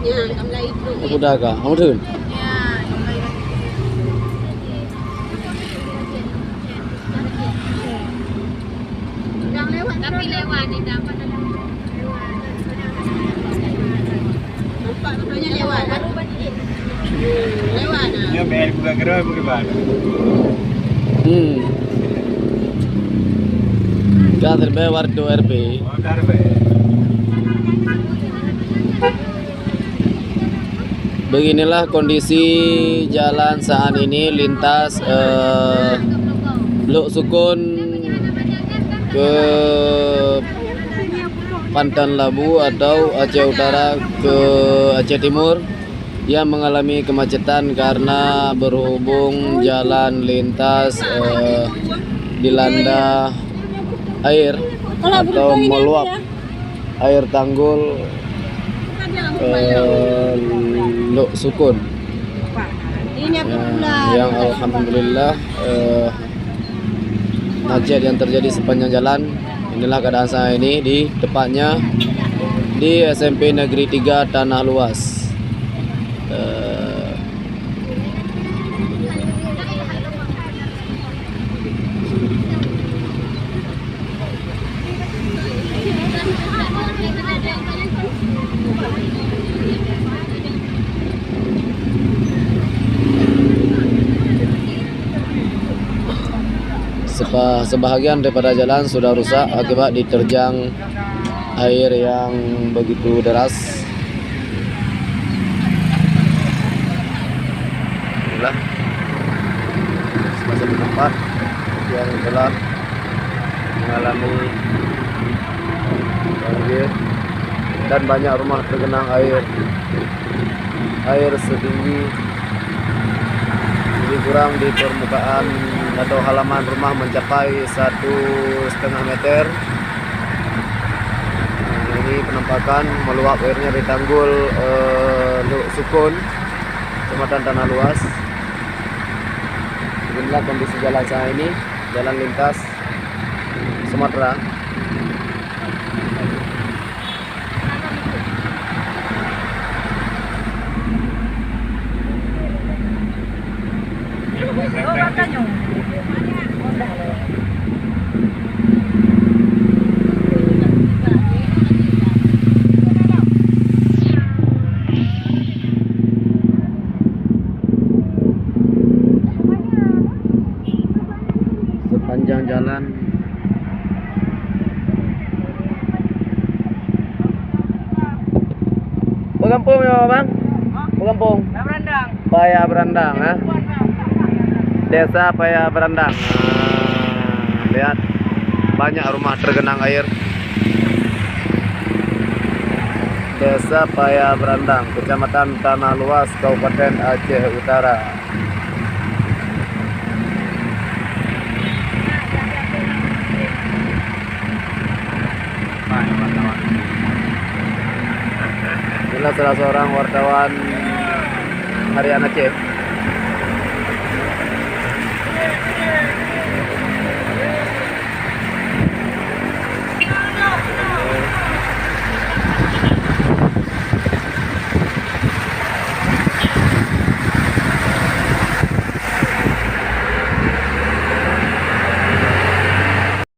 Aku dagang, kamu tuh. Tapi lewat di dapat lewat. Lewat. Dia main bukan gerak bukan balik. Kader bewar do RP. Makar baik. Beginilah kondisi jalan saat ini lintas Luk Sukun ke Pantan Labu atau Aceh Utara ke Aceh Timur yang mengalami kemacetan karena berhubung jalan lintas dilanda air atau meluap air tanggul Luk Sukun yang alhamdulillah macet yang terjadi sepanjang jalan. Inilah keadaan saya ini di tepatnya di SMP Negeri 3 Tanah Luas. Sebahagian daripada jalan sudah rusak akibat diterjang air yang begitu deras. Inilah salah satu tempat yang telah mengalami banjir dan banyak rumah tergenang air setinggi lebih kurang di permukaan atau halaman rumah mencapai 1,5 meter. Ini penampakan meluap airnya di tanggul Luk Sukun, Kecamatan Tanah Luas. Inilah kondisi jalan saya ini, jalan lintas Sumatera. Sepanjang jalan Kampung ya bang? Kampung Berandang. Paya Berandang ya? Desa Paya Berandang. Lihat banyak rumah tergenang air. Desa Paya Berandang, Kecamatan Tanah Luas, Kabupaten Aceh Utara. Inilah salah seorang wartawan harian Aceh.